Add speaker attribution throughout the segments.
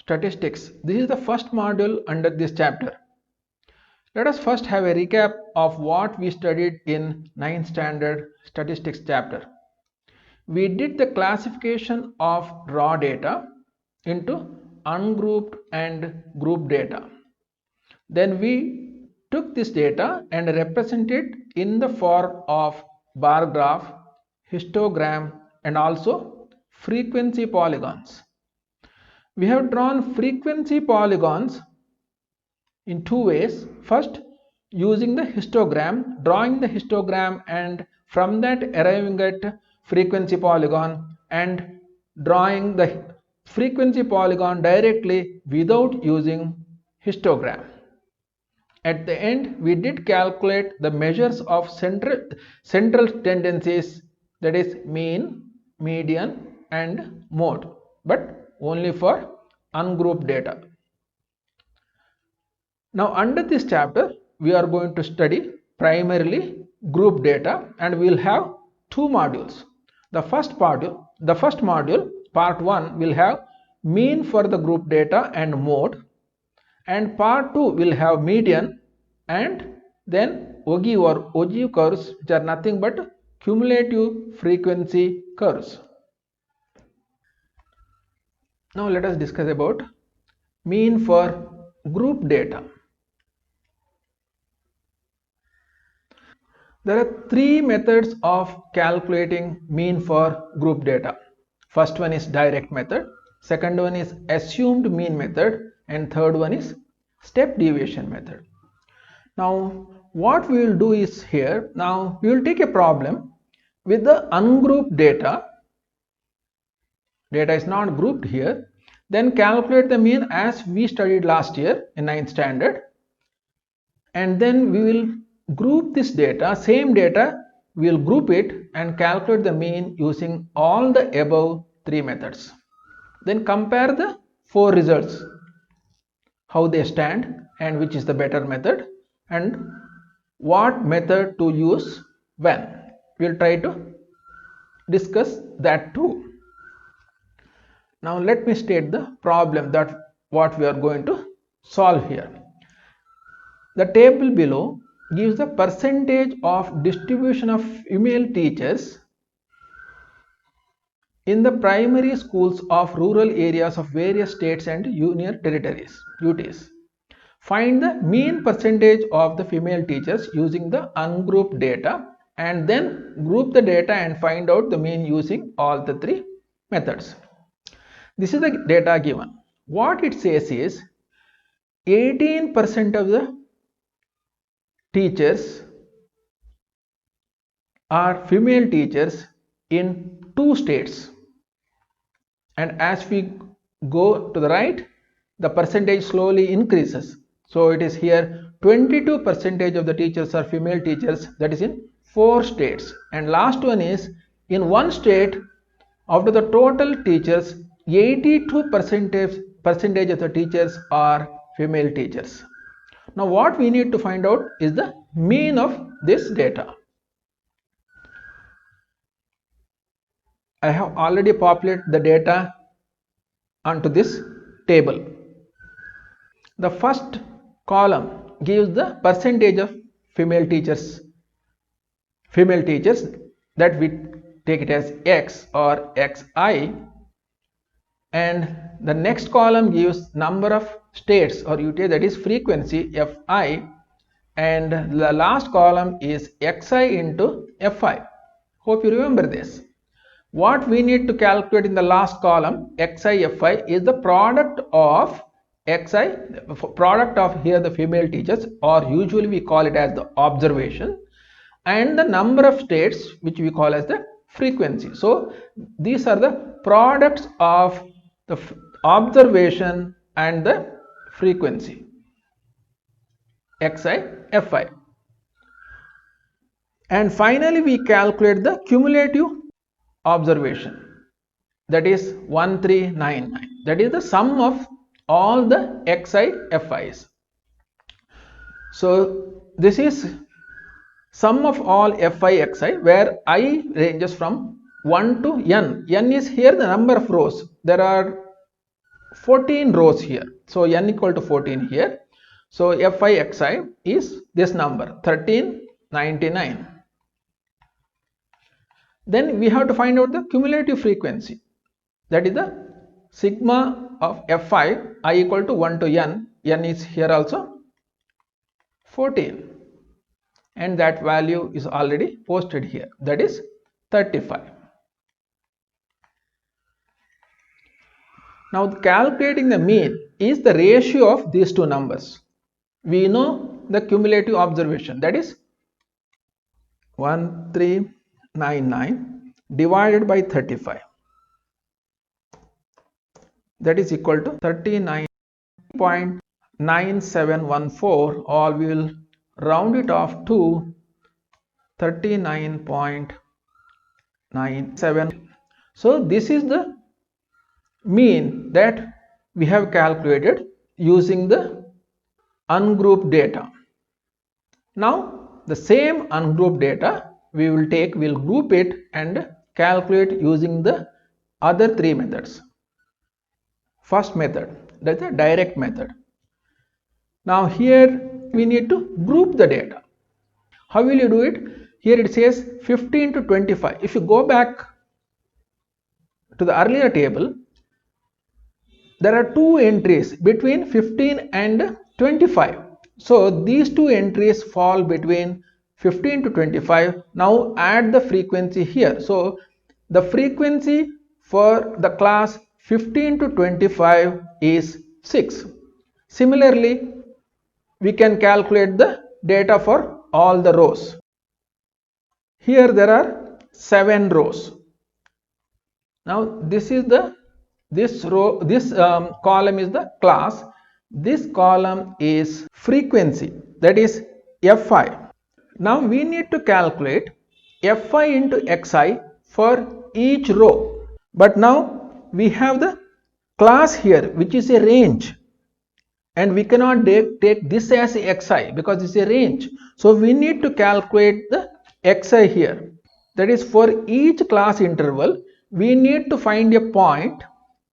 Speaker 1: Statistics. This is the first module under this chapter. Let us first have a recap of what we studied in 9th standard statistics chapter. We did the classification of raw data into ungrouped and grouped data. Then we took this data and represented in the form of bar graph, histogram, and also frequency polygons. We have drawn frequency polygons in two ways. First, using the histogram, drawing the histogram, and from that arriving at frequency polygon, and drawing the frequency polygon directly without using histogram. At the end, we did calculate the measures of central tendencies, that is mean, median, and mode, but only for ungrouped data. Now under this chapter we are going to study primarily group data, and we will have two modules. The first module, part 1, will have mean for the group data and mode, and part 2 will have median and then ogive curves, which are nothing but cumulative frequency curves. Now let us discuss about mean for group data. There are three methods of calculating mean for group data. First one is direct method, second one is assumed mean method, and third one is step deviation method. Now what we will do is here, now we will take a problem with the ungrouped data. Data is not grouped here. Then calculate the mean as we studied last year in 9th standard, and then we will group this data, same data, we will group it and calculate the mean using all the above three methods. Then compare the four results, how they stand and which is the better method and what method to use when. We will try to discuss that too. Now let me state the problem that what we are going to solve here. The table below gives the percentage of distribution of female teachers in the primary schools of rural areas of various states and union territories, UTs. Find the mean percentage of the female teachers using the ungrouped data, and then group the data and find out the mean using all the three methods. This is the data given. What it says is 18% of the teachers are female teachers in 2 states, and as we go to the right, the percentage slowly increases. So it is here 22% of the teachers are female teachers, that is in 4 states, and last one is in 1 state. After the total teachers, 82% of the teachers are female teachers. Now what we need to find out is the mean of this data. I have already populated the data onto this table. The first column gives the percentage of female teachers that we take it as X or Xi, and the next column gives number of states or UTA, that is frequency Fi, and the last column is Xi into Fi. Hope you remember this. What we need to calculate in the last column Xi Fi is the product of Xi, product of here the female teachers, or usually we call it as the observation, and the number of states which we call as the frequency. So these are the products of the observation and the frequency Xi Fi, and finally we calculate the cumulative observation, that is 1399, that is the sum of all the Xi Fis. So this is sum of all Fi Xi, where I ranges from 1 to n. N is here the number of rows. There are 14 rows here. So n equal to 14 here. So Fi xi is this number 1399. Then we have to find out the cumulative frequency. That is the sigma of Fi I equal to 1 to n. N is here also 14. And that value is already posted here. That is 35. Now calculating the mean is the ratio of these two numbers. We know the cumulative observation, that is 1399 divided by 35. That is equal to 39.9714, or we will round it off to 39.97. So this is the mean that we have calculated using the ungrouped data. Now the same ungrouped data we will group it and calculate using the other three methods. First method, that is the direct method. Now here we need to group the data. How will you do it? Here it says 15 to 25. If you go back to the earlier table, there are two entries between 15 and 25. So these two entries fall between 15 to 25. Now add the frequency here. So the frequency for the class 15 to 25 is 6. Similarly, we can calculate the data for all the rows. Here there are 7 rows. Now this column is the class. This column is frequency, that is Fi. Now we need to calculate Fi into Xi for each row. But now we have the class here, which is a range, and we cannot take this as Xi because it's a range. So we need to calculate the Xi here. That is, for each class interval we need to find a point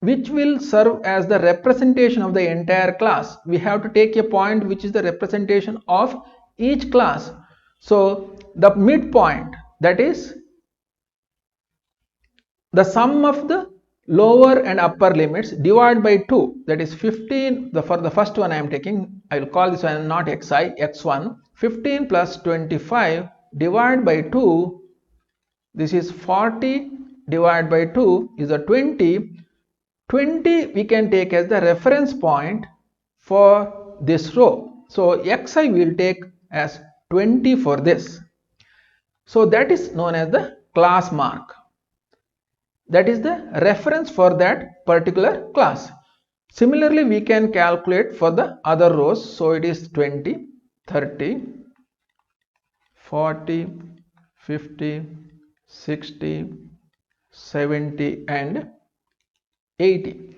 Speaker 1: which will serve as the representation of the entire class. We have to take a point which is the representation of each class. So the midpoint, that is the sum of the lower and upper limits, divided by 2, that is 15. For the first one I am taking, I will call this one not xi, x1. 15 plus 25 divided by 2, this is 40 divided by 2 is a 20. 20 we can take as the reference point for this row. So xi we will take as 20 for this. So that is known as the class mark. That is the reference for that particular class. Similarly, we can calculate for the other rows. So it is 20, 30, 40, 50, 60, 70 and 80.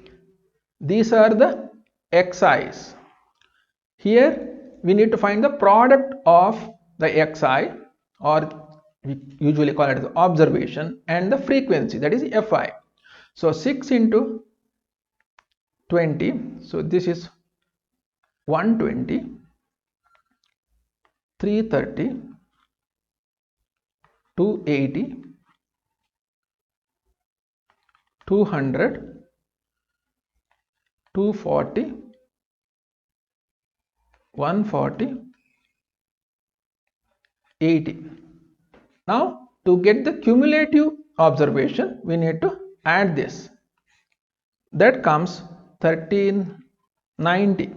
Speaker 1: These are the xi's. Here we need to find the product of the xi, or we usually call it the observation, and the frequency, that is Fi. So 6 into 20, so this is 120, 330, 280, 200, 240, 140, 80. Now to get the cumulative observation, we need to add this. That comes 1390.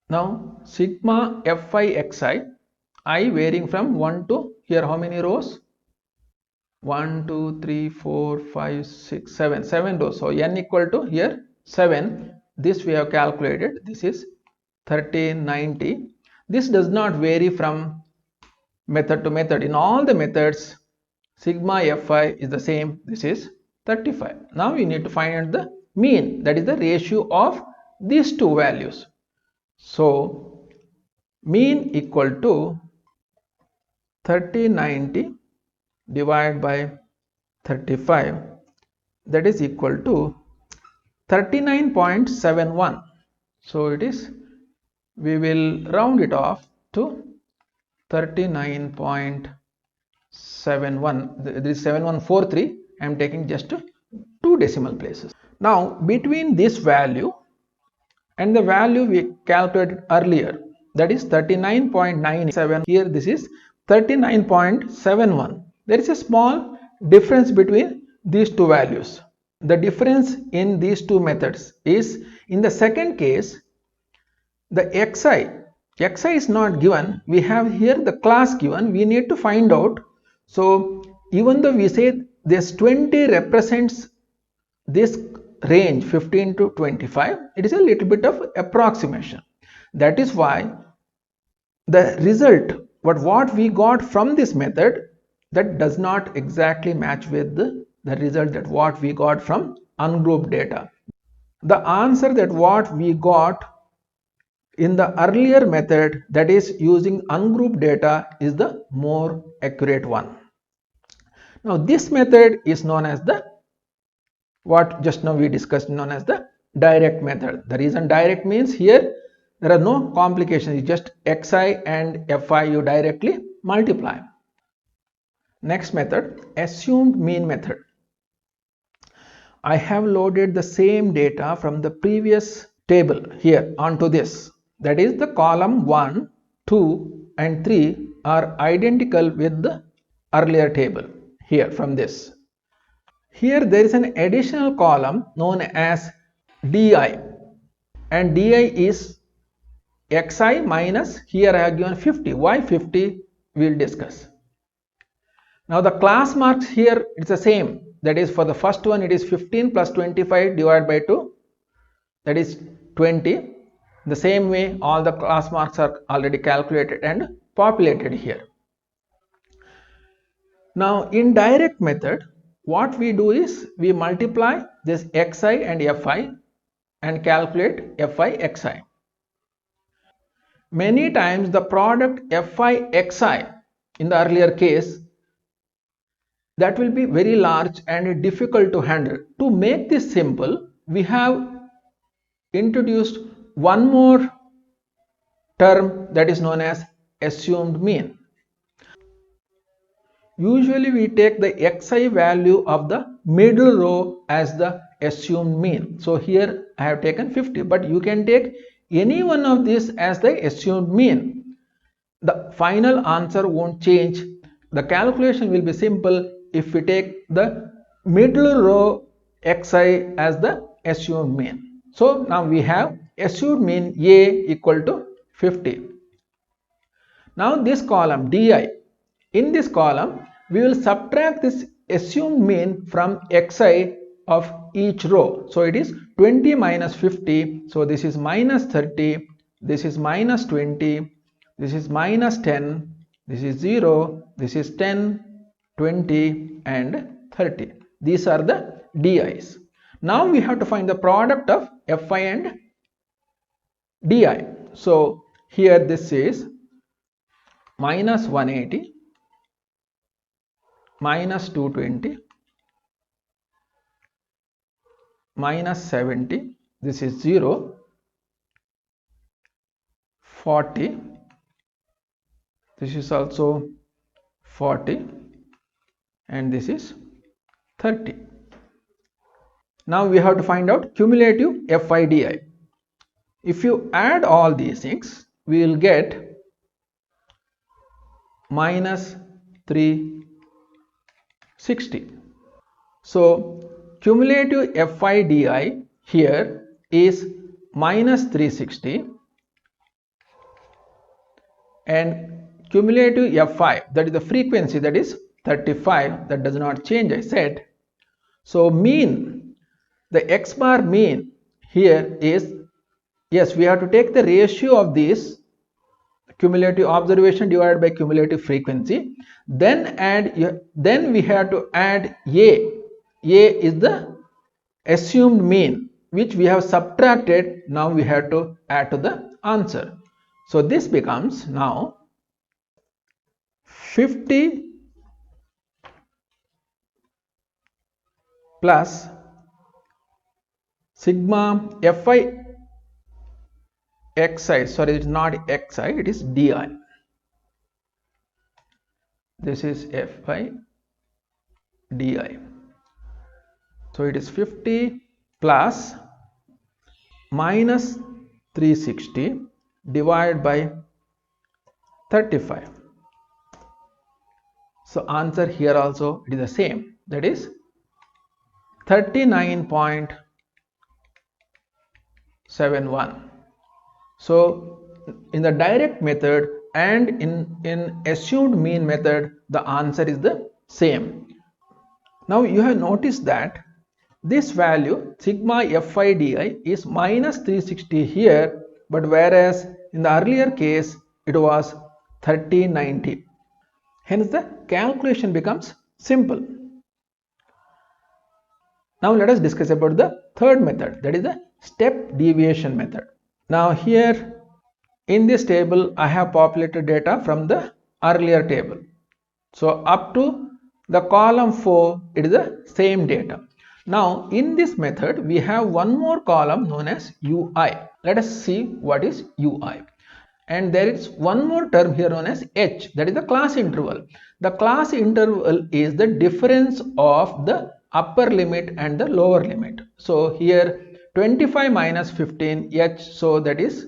Speaker 1: Now sigma Fi xi, I varying from 1 to here how many rows? 1, 2, 3, 4, 5, 6, 7. 7 rows. So n equal to here 7. This we have calculated. This is 1390. This does not vary from method to method. In all the methods, sigma Fi is the same. This is 35. Now we need to find the mean, that is the ratio of these two values. So mean equal to 1390 divided by 35. that is equal to 39.71. So it is, we will round it off to 39.71. This is 7143. I am taking just 2 decimal places. Now between this value and the value we calculated earlier, that is 39.97, here this is 39.71. There is a small difference between these two values. The difference in these two methods is, in the second case, the xi is not given, we have here the class given, we need to find out. So even though we say this 20 represents this range 15 to 25, it is a little bit of approximation. That is why the result, what we got from this method, that does not exactly match with the result that what we got from ungrouped data. The answer that what we got in the earlier method, that is using ungrouped data, is the more accurate one. Now this method is known as the, what just now we discussed, known as the direct method. The reason direct means here there are no complications, it's just xi and fi you directly multiply. Next method, assumed mean method. I have loaded the same data from the previous table here onto this. That is, the column 1, 2 and 3 are identical with the earlier table here from this. Here there is an additional column known as di, and di is xi minus, here I have given 50. Why 50? We will discuss. Now the class marks here, it's the same. That is, for the first one it is 15 plus 25 divided by 2, that is 20. The same way all the class marks are already calculated and populated here. Now in direct method, what we do is we multiply this xi and fi and calculate fi xi. Many times the product fi xi in the earlier case, that will be very large and difficult to handle. To make this simple, we have introduced one more term that is known as assumed mean. Usually we take the xi value of the middle row as the assumed mean. So here I have taken 50, but you can take any one of these as the assumed mean. The final answer won't change. The calculation will be simple if we take the middle row xi as the assumed mean. So now we have assumed mean A equal to 50. Now this column di, in this column we will subtract this assumed mean from xi of each row. So it is 20 minus 50. So this is minus 30, this is minus 20, this is minus 10, this is 0, this is 10, 20 and 30. These are the di's. Now we have to find the product of fi and di. So here this is minus 180, minus 220, minus 70, this is 0, 40, this is also 40 and this is 30. Now we have to find out cumulative fi di. If you add all these things, we will get minus 360. So cumulative fi di here is minus 360 and cumulative fi, that is the frequency, that is 35, that does not change, I said. So mean, the x bar mean here is, yes, we have to take the ratio of this cumulative observation divided by cumulative frequency, then we have to add a. A is the assumed mean which we have subtracted. Now we have to add to the answer. So this becomes now 50 plus sigma fi xi, sorry, it's not xi, it is di. This is fi di. So it is 50 plus minus 360 divided by 35. So answer here also it is the same, that is 39.71. So in the direct method and in assumed mean method, the answer is the same. Now you have noticed that this value sigma fi di is minus 360 here, but whereas in the earlier case it was 3090. Hence the calculation becomes simple. Now let us discuss about the third method, that is the step deviation method. Now here in this table I have populated data from the earlier table. So up to the column 4 it is the same data. Now in this method we have one more column known as ui. Let us see what is ui. And there is one more term here known as h, that is the class interval. The class interval is the difference of the upper limit and the lower limit. So here 25 minus 15 h, so that is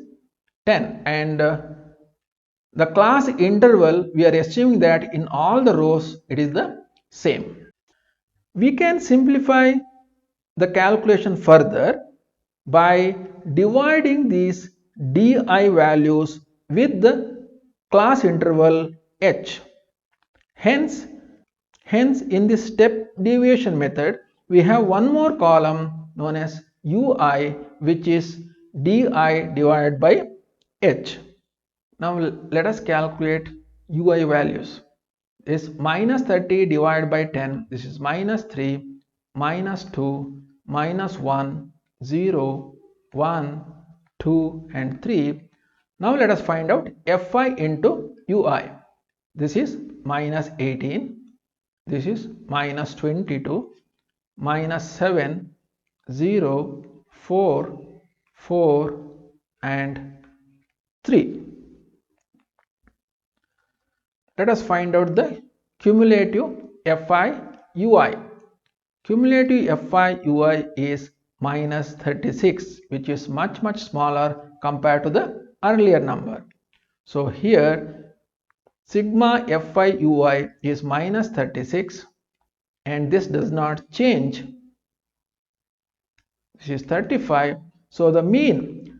Speaker 1: 10, and the class interval we are assuming that in all the rows it is the same. We can simplify the calculation further by dividing these di values with the class interval h. Hence in this step deviation method we have one more column known as ui, which is di divided by h. Now let us calculate ui values. This minus 30 divided by 10, this is minus 3, minus 2, minus 1, 0, 1, 2 and 3. Now let us find out fi into ui. This is minus 18, this is minus 22, minus 7, 0, 4, 4 and 3. Let us find out the cumulative fi ui. Cumulative fi ui is minus 36, which is much smaller compared to the earlier number. So here sigma fi ui is minus 36 and this does not change. This is 35. So the mean,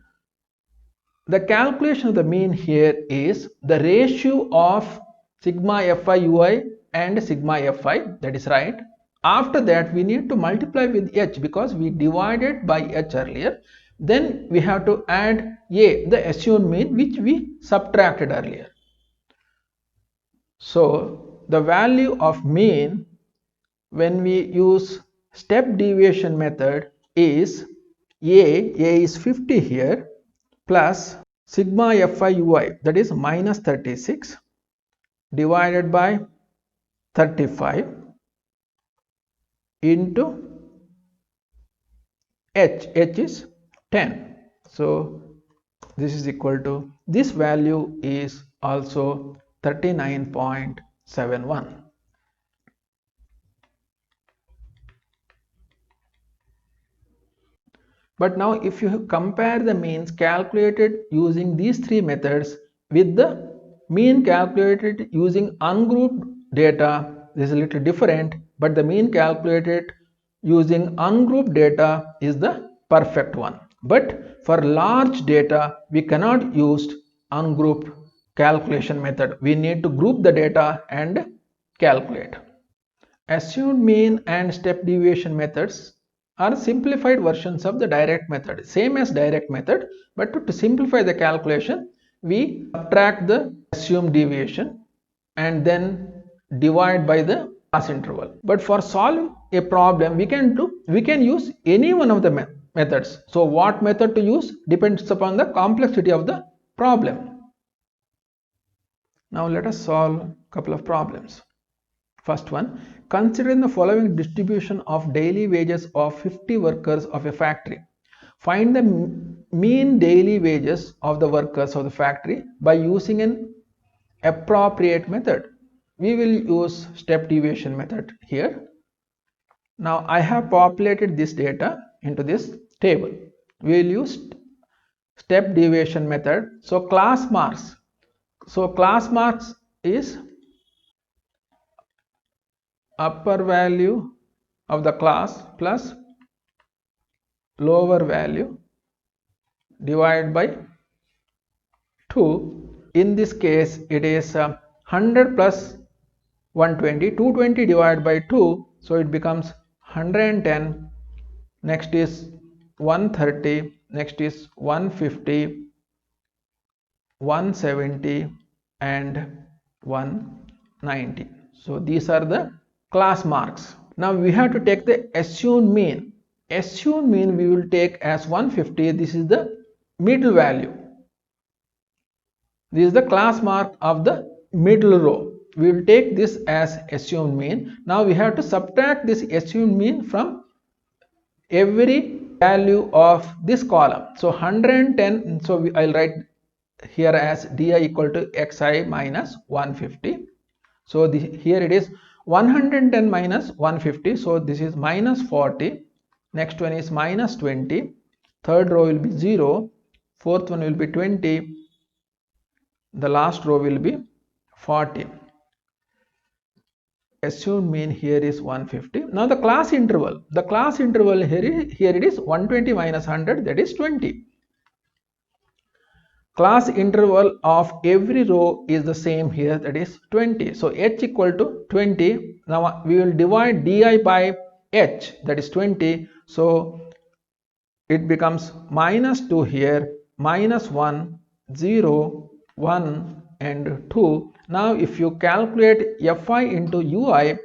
Speaker 1: the calculation of the mean here is the ratio of sigma fi ui and sigma fi, that is right. After that we need to multiply with h because we divided by h earlier. Then we have to add a, the assumed mean, which we subtracted earlier. So the value of mean when we use step deviation method is a is 50 here, plus sigma fi ui, that is minus 36 divided by 35 into h is 10. So this is equal to, this value is also 39.71. But now if you compare the means calculated using these three methods with the mean calculated using ungrouped data, this is a little different, but the mean calculated using ungrouped data is the perfect one. But for large data we cannot use ungrouped calculation method. We need to group the data and calculate. Assumed mean and step deviation methods are simplified versions of the direct method, same as direct method, but to simplify the calculation we subtract the assumed deviation and then divide by the class interval. But for solving a problem we can use any one of the methods. So what method to use depends upon the complexity of the problem. Now let us solve a couple of problems. First one, considering the following distribution of daily wages of 50 workers of a factory. Find the mean daily wages of the workers of the factory by using an appropriate method. We will use step deviation method here. Now I have populated this data into this table. We will use step deviation method. So class marks. So class marks is upper value of the class plus lower value divided by 2. In this case it is 100 plus 120, 220 divided by 2, so it becomes 110. Next is 130, next is 150, 170 and 190. So these are the class marks. Now we have to take the assumed mean. Assumed mean we will take as 150. This is the middle value. This is the class mark of the middle row. We will take this as assumed mean. Now we have to subtract this assumed mean from every value of this column. So 110. So I'll write here as di equal to xi minus 150. So here it is 110 minus 150. So this is minus 40. Next one is minus 20. Third row will be 0. Fourth one will be 20. The last row will be 40. Assumed mean here is 150. Now the class interval. The class interval here it is 120 minus 100, that is 20. Class interval of every row is the same here, that is 20. So h equal to 20. Now we will divide di by h, that is 20. So it becomes minus 2 here, minus 1, 0, 1 and 2. Now if you calculate fi into ui,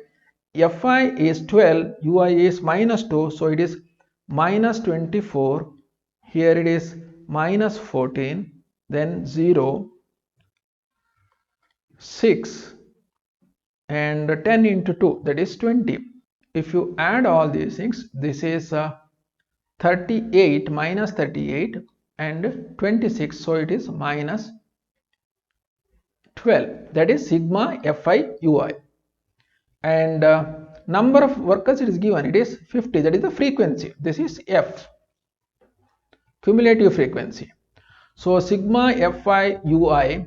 Speaker 1: fi is 12, ui is minus 2, so it is minus 24. Here it is minus 14, then 0, 6 and 10 into 2, that is 20. If you add all these things, this is 38 minus 38 and 26, so it is minus 12, that is sigma fi ui. And number of workers it is given, it is 50, that is the frequency. This is f, cumulative frequency. So sigma fi ui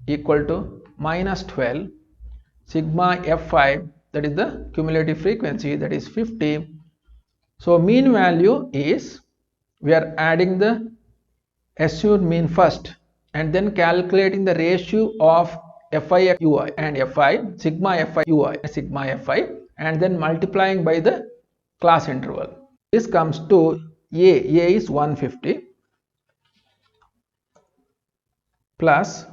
Speaker 1: equal to minus 12, sigma fi, that is the cumulative frequency, that is 50. So mean value is, we are adding the assumed mean first and then calculating the ratio of fi ui and fi, sigma fi ui, sigma fi, and then multiplying by the class interval. This comes to a is 150 plus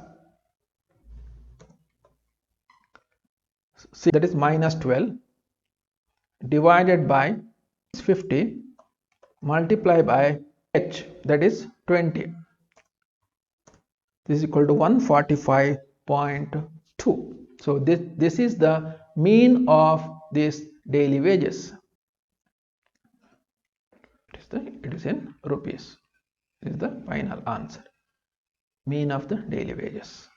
Speaker 1: c, that is minus 12, divided by 50 multiplied by h, that is 20. This is equal to 145.2. So this is the mean of these daily wages. It is in rupees. This is the final answer. Mean of the daily wages.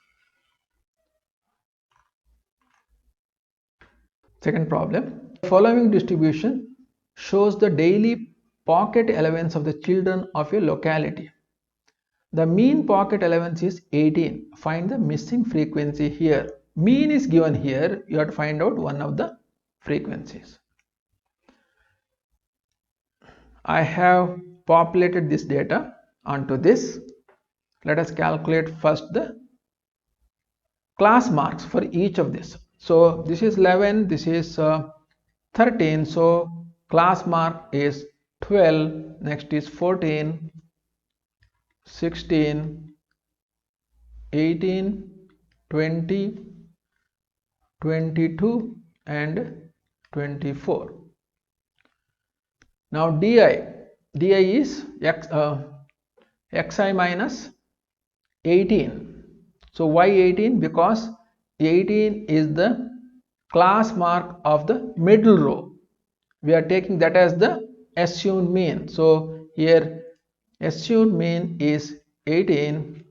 Speaker 1: Second problem. The following distribution shows the daily pocket allowance of the children of a locality. The mean pocket allowance is 18. Find the missing frequency here. Mean is given here. You have to find out one of the frequencies. I have populated this data onto this. Let us calculate first the class marks for each of this. So this is 11, this is 13. So class mark is 12. Next is 14, 16, 18, 20, 22 and 24. Now di is xi minus 18. So why 18? Because 18 is the class mark of the middle row. We are taking that as the assumed mean. So here assumed mean is 18.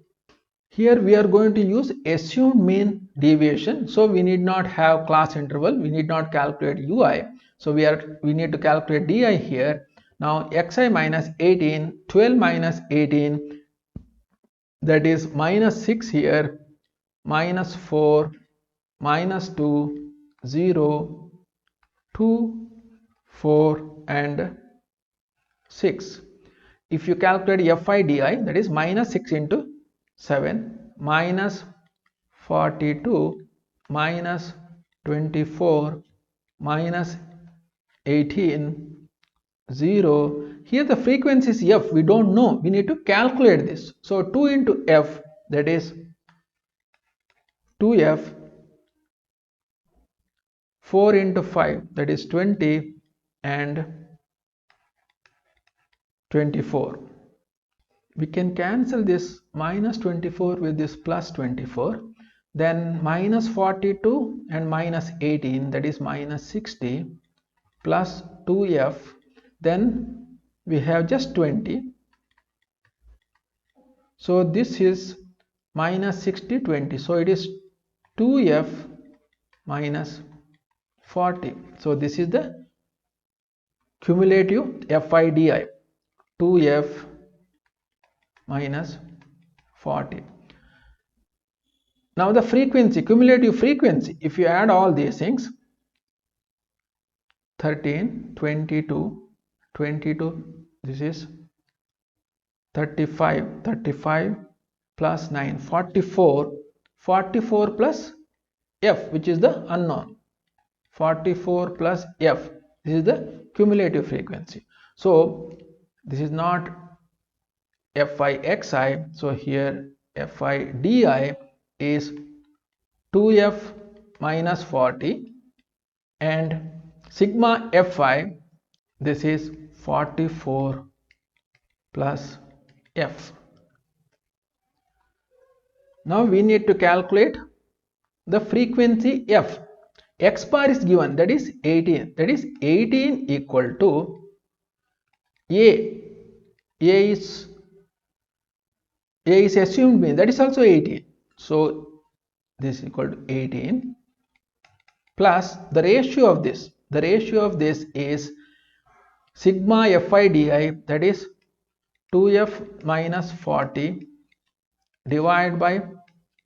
Speaker 1: Here we are going to use assumed mean deviation. So we need not have class interval. We need not calculate ui. So we need to calculate di here. Now xi minus 18, 12 minus 18, that is minus 6 here, minus 4, minus 2, 0, 2, 4 and 6. If you calculate fi di, that is minus 6 into 7, minus 42, minus 24, minus 18, 0. Here the frequency is f, we don't know, we need to calculate this. So 2 into f, that is 2f, 4 into 5, that is 20 and 24. We can cancel this minus 24 with this plus 24. Then minus 42 and minus 18, that is minus 60, plus 2f. Then we have just 20. So this is minus 60, 20. So it is 2f minus 40. So this is the cumulative fi di, 2f minus 40. Now the frequency, cumulative frequency, if you add all these things, 13, 22, 22, this is 35, 35 plus 9, 44, 44 plus f, which is the unknown, 44 plus f, this is the cumulative frequency. So this is not fi xi, so here fi di is 2f minus 40 and sigma fi, this is 44 plus f. Now we need to calculate the frequency f. X bar is given, that is 18, that is 18 equal to a is assumed mean, that is also 18. So this is equal to 18 plus the ratio of this. The ratio of this is sigma fi di, that is 2f minus 40 divided by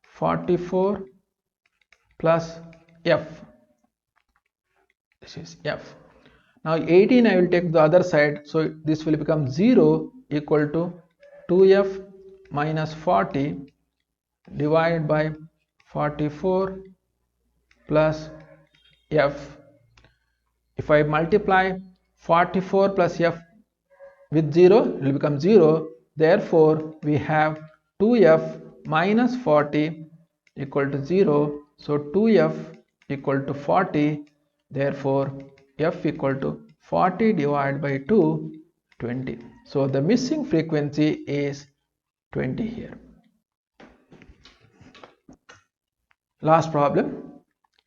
Speaker 1: 44 plus f. This is f. Now 18 I will take the other side, so this will become 0 equal to 2f minus 40 divided by 44 plus f. If I multiply 44 plus f with 0, it will become 0. Therefore, we have 2f minus 40 equal to 0. So 2f equal to 40. Therefore, f equal to 40 divided by 2, 20. So the missing frequency is 20 here. Last problem.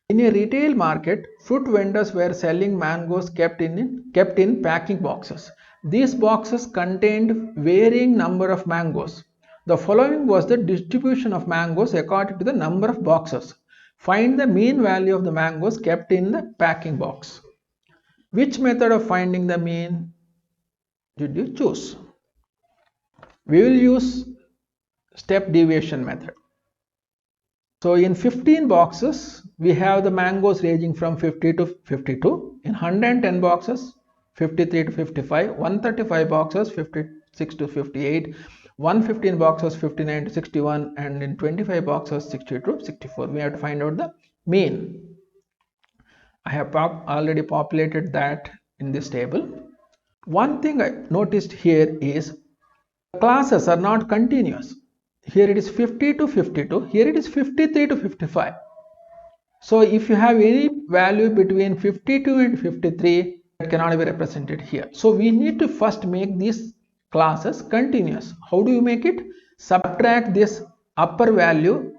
Speaker 1: In a retail market, fruit vendors were selling mangoes kept in packing boxes. These boxes contained varying number of mangoes. The following was the distribution of mangoes according to the number of boxes. Find the mean value of the mangoes kept in the packing box. Which method of finding the mean did you choose? We will use step deviation method. So in 15 boxes, we have the mangoes ranging from 50 to 52. In 110 boxes, 53 to 55. 135 boxes, 56 to 58. 115 boxes, 59 to 61. And in 25 boxes, 60 to 64. We have to find out the mean. I have already populated that in this table. One thing I noticed here is classes are not continuous. Here it is 50 to 52, here it is 53 to 55. So if you have any value between 52 and 53, it cannot be represented here. So we need to first make these classes continuous. How do you make it? Subtract this upper value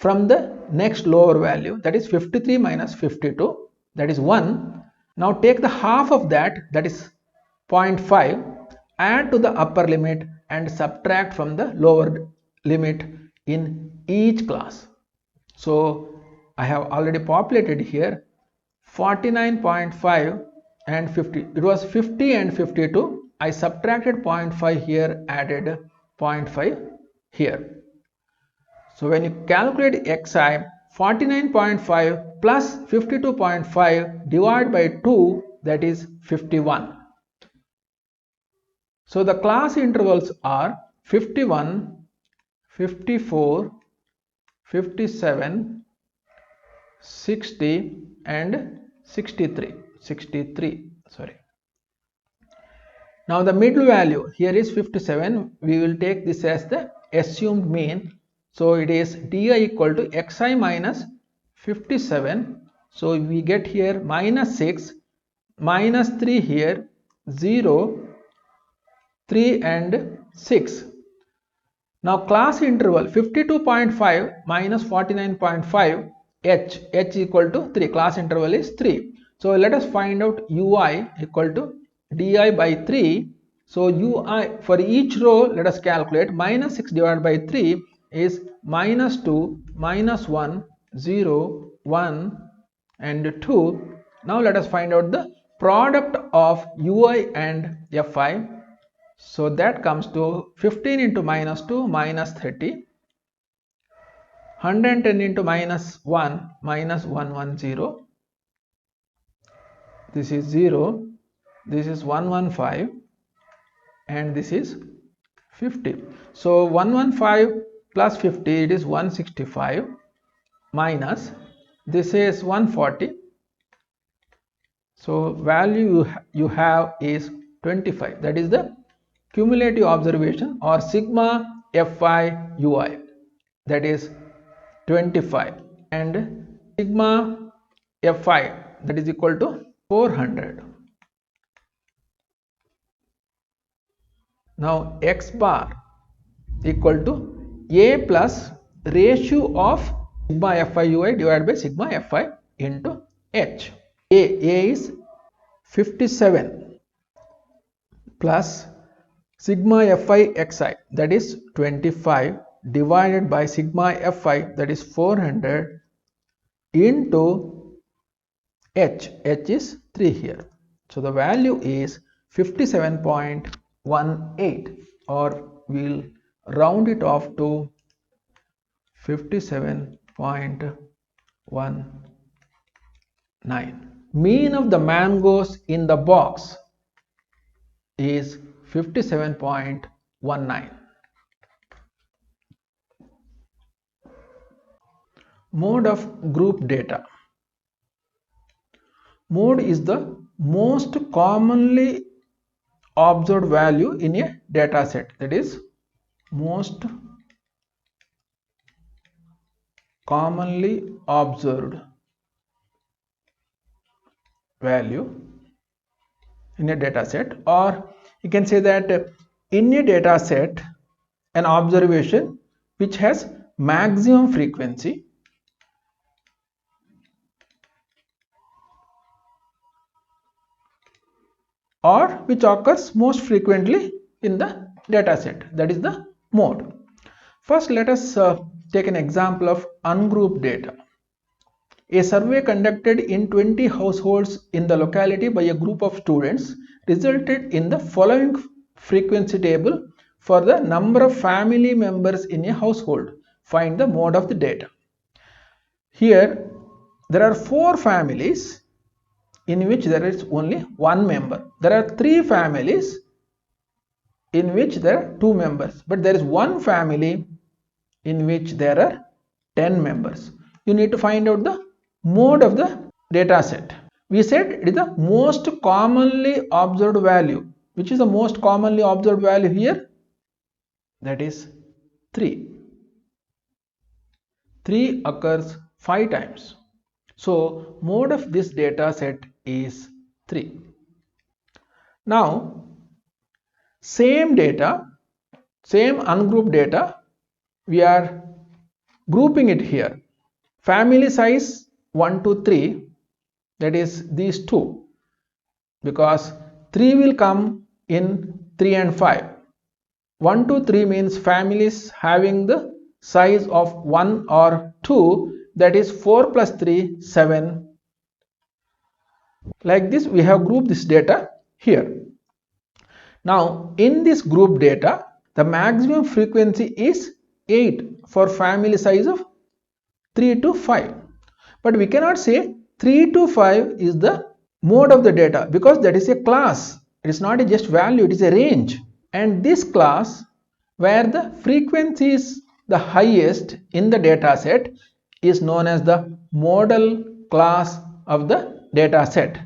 Speaker 1: from the next lower value, that is 53 minus 52, that is 1. Now take the half of that, that is 0.5, add to the upper limit and subtract from the lower limit in each class. So I have already populated here 49.5 and 50. It was 50 and 52. I subtracted 0.5 here, added 0.5 here. So when you calculate xi, 49.5 plus 52.5 divided by 2, that is 51. So the class intervals are 51, 54, 57, 60 and 63. Now the middle value here is 57. We will take this as the assumed mean. So it is di equal to xi minus 57. So we get here minus 6, minus 3 here, 0, 3 and 6. Now class interval 52.5 minus 49.5, h equal to 3. Class interval is 3. So let us find out ui equal to di by 3. So ui for each row, let us calculate. Minus 6 divided by 3 is minus 2, minus 1, 0, 1 and 2. Now let us find out the product of ui and fi. So that comes to 15 into minus 2, minus 30. 110 into minus 1, minus 110. This is 0. This is 115 and this is 50. So 115 plus 50, it is 165, minus this is 140. So value you have is 25. That is the cumulative observation or sigma fi ui, that is 25, and sigma fi, that is equal to 400. Now x bar equal to a plus ratio of sigma fi ui divided by sigma fi into h. A is 57 plus sigma fi xi, that is 25, divided by sigma fi, that is 400, into h is 3 here. So the value is 57.18, or we'll round it off to 57.19. Mean of the mangoes in the box is 57.19. Mode of group data. Mode is the most commonly observed value in a data set. That is most commonly observed value in a data set, or you can say that in a data set an observation which has maximum frequency or which occurs most frequently in the data set, that is the mode. First let us take an example of ungrouped data. A survey conducted in 20 households in the locality by a group of students resulted in the following frequency table for the number of family members in a household. Find the mode of the data. Here there are 4 families in which there is only 1 member. There are 3 families in which there are 2 members, but there is 1 family in which there are 10 members. You need to find out the mode of the data set. We said it is the most commonly observed value. Which is the most commonly observed value here? That is 3. 3 occurs 5 times. So mode of this data set is 3. Now same data, same ungrouped data, we are grouping it here. Family size 1 to 3, that is these two, because 3 will come in 3 and 5. 1 to 3 means families having the size of 1 or 2, that is 4 plus 3, 7. Like this we have grouped this data here. Now in this group data, the maximum frequency is 8 for family size of 3 to 5. But we cannot say 3 to 5 is the mode of the data, because that is a class. It is not a just value, it is a range. And this class where the frequency is the highest in the data set is known as the model class of the data set.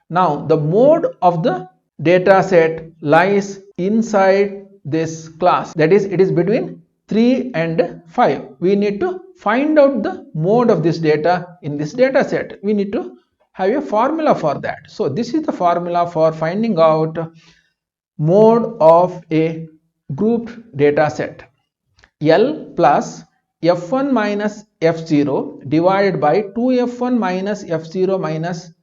Speaker 1: Now the mode of the data set lies inside this class, that is, it is between 3 and 5. We need to find out the mode of this data in this data set. We need to have a formula for that. So this is the formula for finding out mode of a grouped data set. L plus f1 minus f0 divided by 2f1 minus f0 minus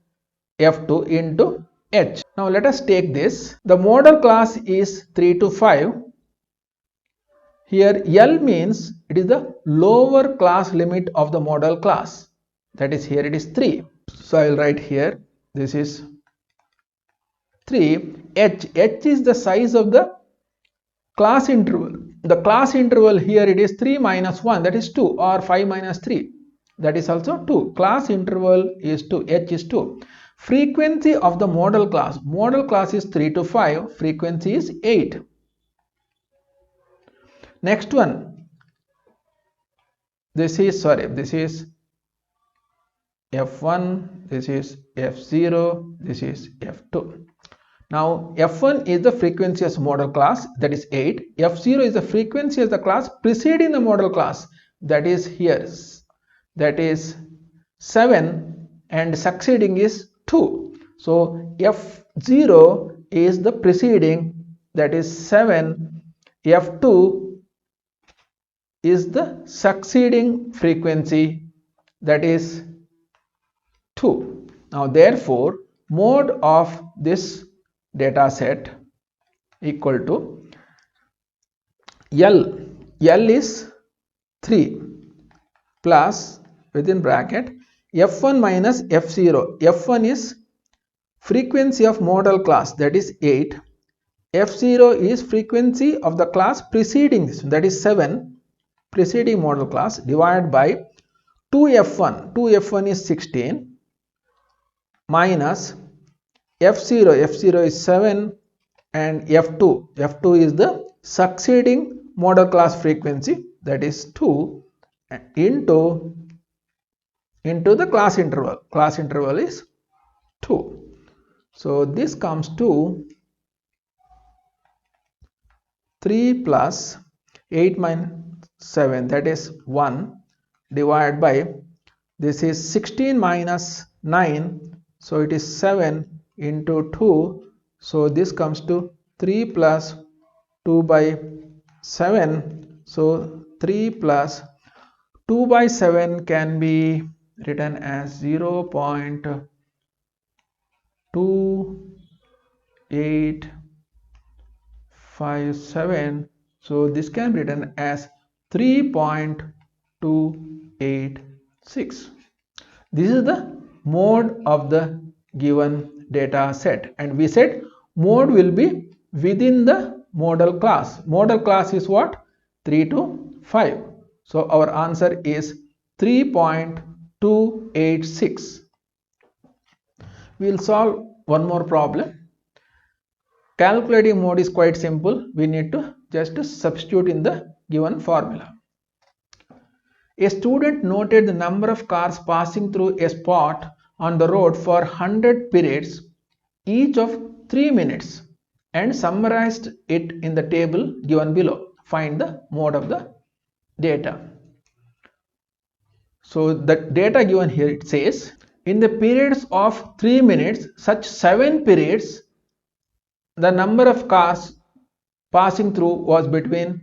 Speaker 1: f2 into h. Now let us take this. The model class is 3 to 5. Here L means it is the lower class limit of the model class, that is, here it is 3. So I will write here, this is 3. H is the size of the class interval. The class interval here it is 3 minus 1, that is 2, or 5 minus 3, that is also 2. Class interval is 2, H is 2. Frequency of the model class is 3 to 5, frequency is 8. Next one, this is F1, this is F0, this is F2. Now F1 is the frequency as model class, that is 8. F0 is the frequency as the class preceding the model class, that is here, that is 7, and succeeding is 2. So F0 is the preceding, that is 7. F2 is the succeeding frequency, that is 2. Now therefore mode of this data set equal to L is 3 plus within bracket f1 minus f0. F1 is frequency of model class, that is 8. F0 is frequency of the class preceding this, that is 7, preceding model class, divided by 2f1. 2f1 is 16 minus f0 is 7, and f2 is the succeeding model class frequency, that is 2, into the class interval is 2. So this comes to 3 plus 8 minus 7, that is 1, divided by, this is 16 minus 9, so it is 7 into 2, so this comes to 3 plus 2 by 7, so 3 plus 2 by 7 can be written as 0.2857, so this can be written as 3.286. This is the mode of the given data set, and we said mode will be within the model class. Model class is what? 3 to 5. So our answer is 3.286. We will solve one more problem. Calculating mode is quite simple. We need to just substitute in the given formula. A student noted the number of cars passing through a spot on the road for 100 periods, each of 3 minutes, and summarized it in the table given below. Find the mode of the data. So the data given here, it says in the periods of 3 minutes, such 7 periods, the number of cars passing through was between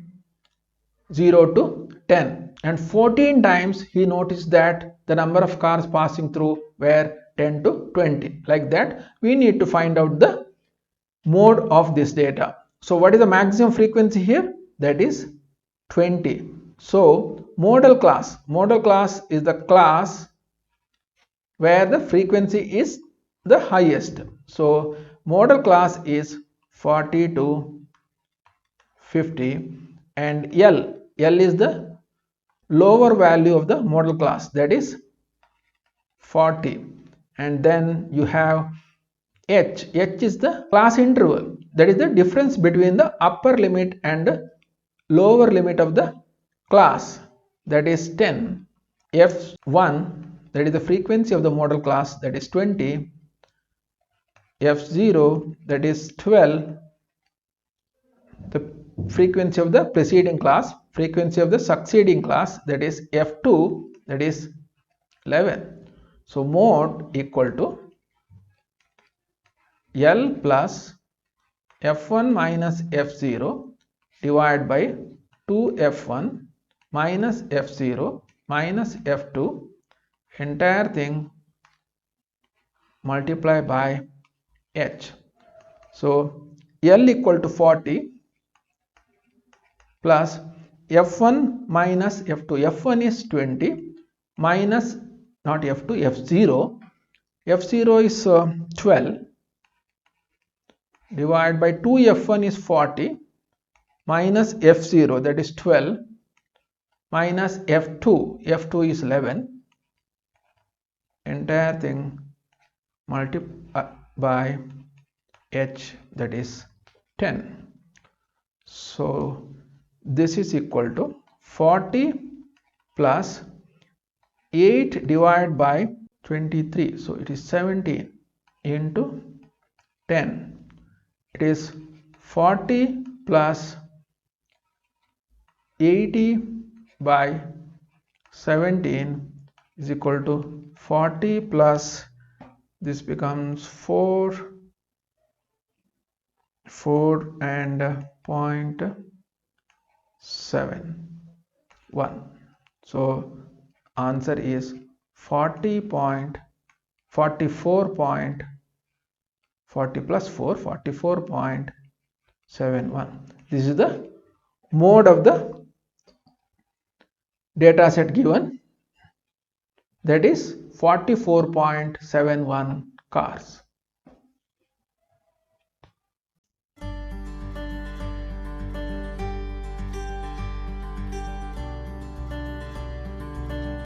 Speaker 1: 0 to 10. and 14 times he noticed that the number of cars passing through were 10 to 20. Like that, we need to find out the mode of this data. So what is the maximum frequency here? That is 20. So modal class is the class where the frequency is the highest. So modal class is 40 to 50, and L is the lower value of the modal class, that is 40. And then you have H is the class interval, that is the difference between the upper limit and lower limit of the class, that is 10. F1, that is the frequency of the modal class, that is 20. F0, that is 12, the frequency of the preceding class. Frequency of the succeeding class, that is F2, that is 11. So mode equal to L plus F1 minus F0 divided by 2F1 minus F0 minus F2, entire thing multiplied by H. So L equal to 40 plus F1 minus F2. F1 is 20 minus, not F2, F0. F0 is 12 divided by 2F1 is 40 minus F0, that is 12, minus F2. F2 is 11. Entire thing multiplied by H, that is 10. So this is equal to 40 plus 8 divided by 23. So it is 17 into 10. It is 40 plus 80 by 17 is equal to 40 plus, this becomes 4 and 0.71. So answer is 40 plus 4, 44.71. This is the mode of the data set given, that is 44.71 cars.